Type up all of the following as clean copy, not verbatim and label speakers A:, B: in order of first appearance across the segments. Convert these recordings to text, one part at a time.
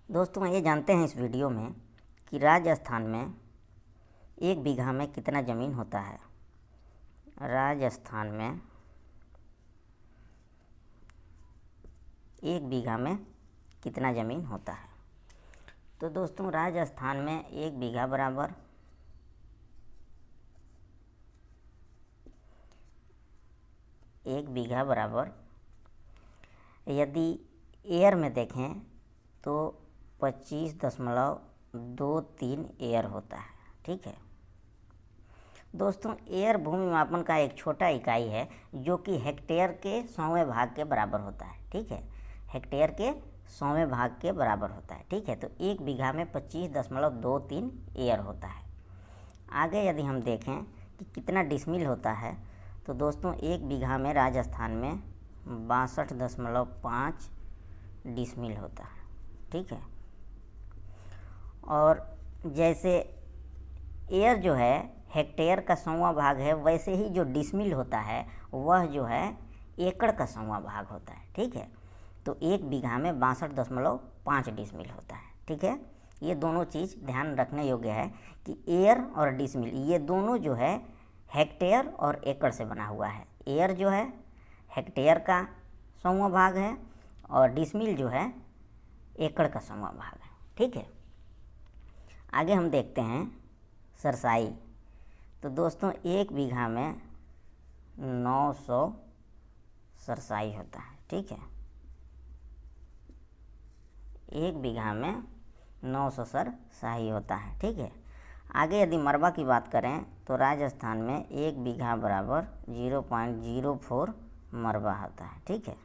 A: दोस्तों ये जानते हैं इस वीडियो में कि राजस्थान में 1 बीघा में कितना ज़मीन होता है। राजस्थान में 1 बीघा में कितना ज़मीन होता है। तो दोस्तों राजस्थान में 1 बीघा बराबर 1 बीघा बराबर यदि एयर में देखें तो 25.23 एयर होता है। ठीक है दोस्तों, एयर भूमि मापन का एक छोटा इकाई है जो कि हेक्टेयर के 100वें भाग के बराबर होता है। ठीक है, हेक्टेयर के 100वें भाग के बराबर होता है। ठीक है, तो 1 बीघा में 25.23 एयर होता है। आगे यदि हम देखें कि कितना डिसमिल होता है तो दोस्तों 1 बीघा में राजस्थान में 62.5 डिसमिल होता है। ठीक है, और जैसे एयर जो है हेक्टेयर का 100वां भाग है, वैसे ही जो डिसमिल होता है वह जो है एकड़ का 100वां भाग होता है। ठीक है, तो 1 बीघा में 62.5 डिसमिल होता है। ठीक है, ये दोनों चीज़ ध्यान रखने योग्य है कि एयर और डिसमिल ये दोनों जो है हेक्टेयर और एकड़ से बना हुआ है। एयर जो है हेक्टेयर का 100वां भाग है और डिसमिल जो है एकड़ का 100वां भाग है। ठीक है, आगे हम देखते हैं सरसाई। तो दोस्तों 1 बीघा में 900 सरसाई होता है। ठीक है, 1 बीघा में 900 सरसाई होता है। ठीक है, आगे यदि मरबा की बात करें तो राजस्थान में 1 बीघा बराबर 0.04 मरबा होता है। ठीक है,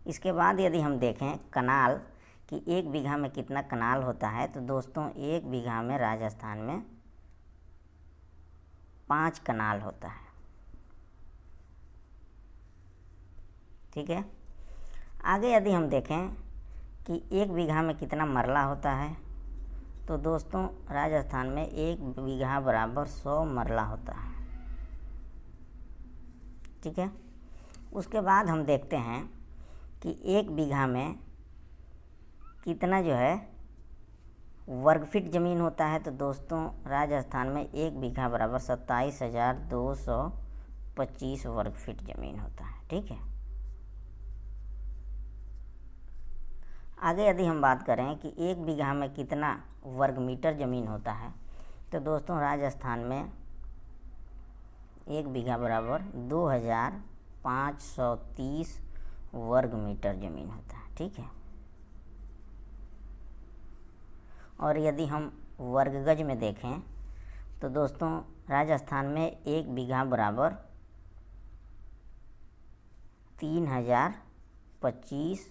A: इसके बाद यदि हम देखें कनाल कि 1 बीघा में कितना कनाल होता है तो दोस्तों 1 बीघा में राजस्थान में 5 कनाल होता है। ठीक है, आगे यदि हम देखें कि 1 बीघा में कितना मरला होता है तो दोस्तों राजस्थान में 1 बीघा बराबर 100 मरला होता है। ठीक है, उसके बाद हम देखते हैं कि 1 बीघा में कितना जो है वर्ग फीट ज़मीन होता है। तो दोस्तों राजस्थान में 1 बीघा बराबर 27,225 वर्ग फीट ज़मीन होता है। ठीक है, आगे यदि हम बात करें कि 1 बीघा में कितना वर्ग मीटर ज़मीन होता है तो दोस्तों राजस्थान में 1 बीघा बराबर 2,530 वर्ग मीटर ज़मीन होता है। ठीक है, और यदि हम वर्ग गज में देखें तो दोस्तों राजस्थान में 1 बीघा बराबर 3,025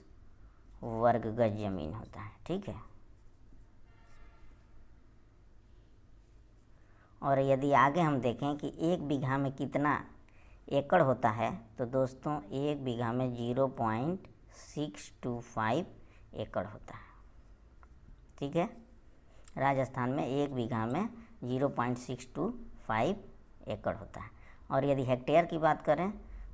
A: वर्ग गज ज़मीन होता है। ठीक है, और यदि आगे हम देखें कि 1 बीघा में कितना एकड़ होता है तो दोस्तों 1 बीघा में 0.625 एकड़ होता है। ठीक है, राजस्थान में 1 बीघा में 0.625 एकड़ होता है। और यदि हेक्टेयर की बात करें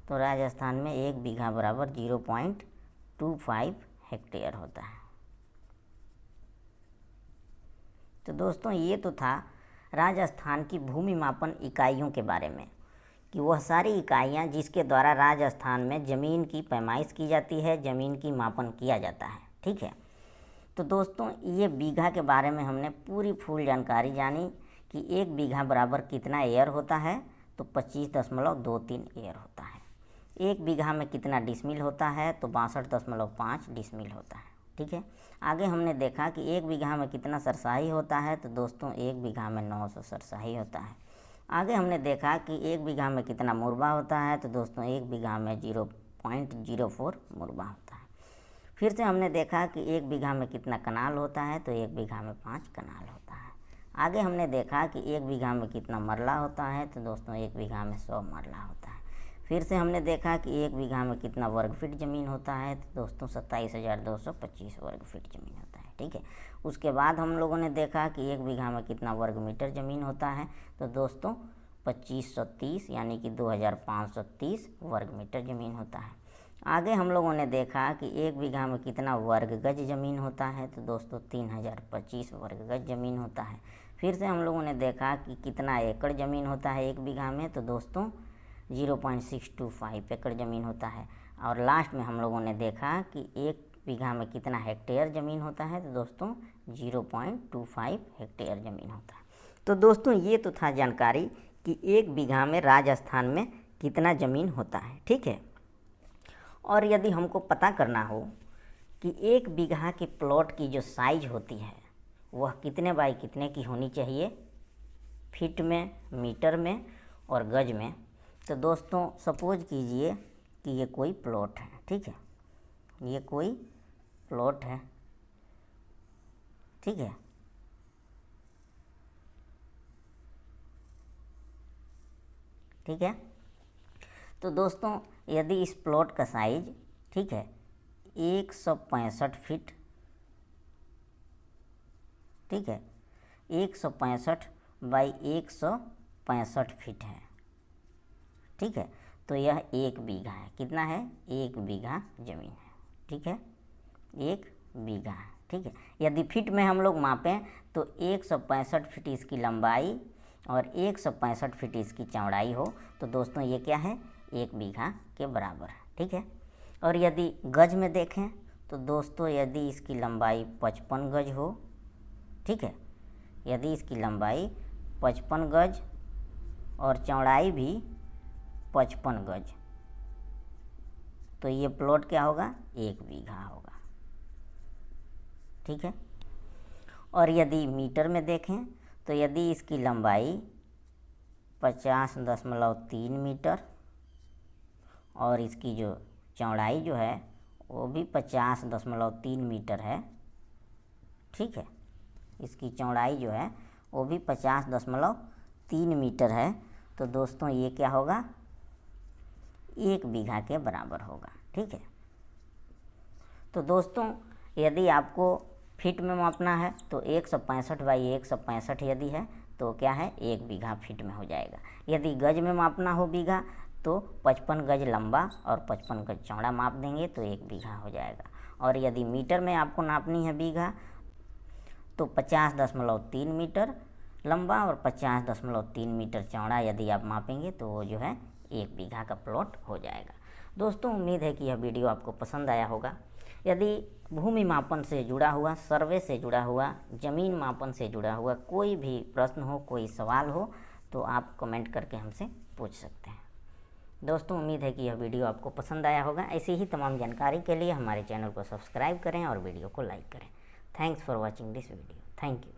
A: तो राजस्थान में 1 बीघा बराबर 0.25 हेक्टेयर होता है। तो दोस्तों ये तो था राजस्थान की भूमि मापन इकाइयों के बारे में कि वह सारी इकाइयाँ जिसके द्वारा राजस्थान में ज़मीन की पैमाइश की जाती है, ज़मीन की मापन किया जाता है। ठीक है, तो दोस्तों ये बीघा के बारे में हमने पूरी फुल जानकारी जानी कि 1 बीघा बराबर कितना एयर होता है तो 25.23 एयर होता है। 1 बीघा में कितना डिसमिल होता है तो 62.5 डिसमिल होता है। ठीक है, आगे हमने देखा कि 1 बीघा में कितना सरसाई होता है तो दोस्तों 1 बीघा में 900 सरसाई होता है। आगे हमने देखा कि 1 बीघा में कितना मुरबा होता है तो दोस्तों 1 बीघा में 0.04 मुरबा होता है। फिर से हमने देखा कि 1 बीघा में कितना कनाल होता है तो 1 बीघा में 5 कनाल होता है। आगे हमने देखा कि 1 बीघा में कितना मरला होता है तो दोस्तों 1 बीघा में 100 मरला होता है। फिर से हमने देखा कि 1 बीघा में कितना वर्ग फीट ज़मीन होता है तो दोस्तों 27,225 वर्ग फीट ज़मीन होता है। ठीक है, उसके बाद हम लोगों ने देखा कि 1 बीघा में कितना वर्ग मीटर ज़मीन होता है तो दोस्तों 2530 यानी कि 2530 वर्ग मीटर ज़मीन होता है। आगे हम लोगों ने देखा कि 1 बीघा में कितना वर्ग गज ज़मीन होता है, तो दोस्तों 3025 वर्ग गज ज़मीन होता है। फिर से हम लोगों ने देखा कि कितना एकड़ ज़मीन होता है 1 बीघा में, तो दोस्तों 0.625 एकड़ ज़मीन होता है। और लास्ट में हम लोगों ने देखा कि 1 बीघा में कितना हेक्टेयर ज़मीन होता है, तो दोस्तों 0.25 हेक्टेयर ज़मीन होता है। तो दोस्तों ये तो था जानकारी कि 1 बीघा में राजस्थान में कितना ज़मीन होता है, ठीक है। और यदि हमको पता करना हो कि 1 बीघा के प्लॉट की जो साइज होती है वह कितने बाई कितने की होनी चाहिए, फीट में, मीटर में और गज में, तो दोस्तों सपोज कीजिए कि ये कोई प्लॉट है, ठीक है, ये कोई प्लॉट है, ठीक है। ठीक है, तो दोस्तों यदि इस प्लॉट का साइज, ठीक है, 165 फीट, ठीक है, 165 बाई 165 फीट है, ठीक है, तो यह 1 बीघा है। कितना है? 1 बीघा ज़मीन है, ठीक है, 1 बीघा है, ठीक है। यदि फीट में हम लोग मापें तो 165 फीट इसकी लंबाई और 165 फीट इसकी चौड़ाई हो तो दोस्तों ये क्या है? 1 बीघा के बराबर है, ठीक है। और यदि गज में देखें तो दोस्तों यदि इसकी लंबाई 55 गज हो, ठीक है, यदि इसकी लंबाई 55 गज और चौड़ाई भी 55 गज, तो ये प्लॉट क्या होगा? 1 बीघा होगा, ठीक है। और यदि मीटर में देखें तो यदि इसकी लंबाई 50.3 मीटर और इसकी जो चौड़ाई जो है वो भी 50.3 मीटर है, ठीक है, इसकी चौड़ाई जो है वो भी 50.3 मीटर है, तो दोस्तों ये क्या होगा? 1 बीघा के बराबर होगा, ठीक है। तो दोस्तों यदि आपको फीट में मापना है तो 165 बाई 165 यदि है तो क्या है? 1 बीघा फीट में हो जाएगा। यदि गज में मापना हो बीघा तो 55 गज लंबा और 55 गज चौड़ा माप देंगे तो 1 बीघा हो जाएगा। और यदि मीटर में आपको नापनी है बीघा तो 50.3 मीटर लंबा और 50.3 मीटर चौड़ा यदि आप मापेंगे तो वो जो है 1 बीघा का प्लॉट हो जाएगा। दोस्तों उम्मीद है कि यह वीडियो आपको पसंद आया होगा। यदि भूमि मापन से जुड़ा हुआ, सर्वे से जुड़ा हुआ, ज़मीन मापन से जुड़ा हुआ कोई भी प्रश्न हो, कोई सवाल हो तो आप कमेंट करके हमसे पूछ सकते हैं। दोस्तों उम्मीद है कि यह वीडियो आपको पसंद आया होगा। ऐसी ही तमाम जानकारी के लिए हमारे चैनल को सब्सक्राइब करें और वीडियो को लाइक करें। Thanks for watching this video. Thank you.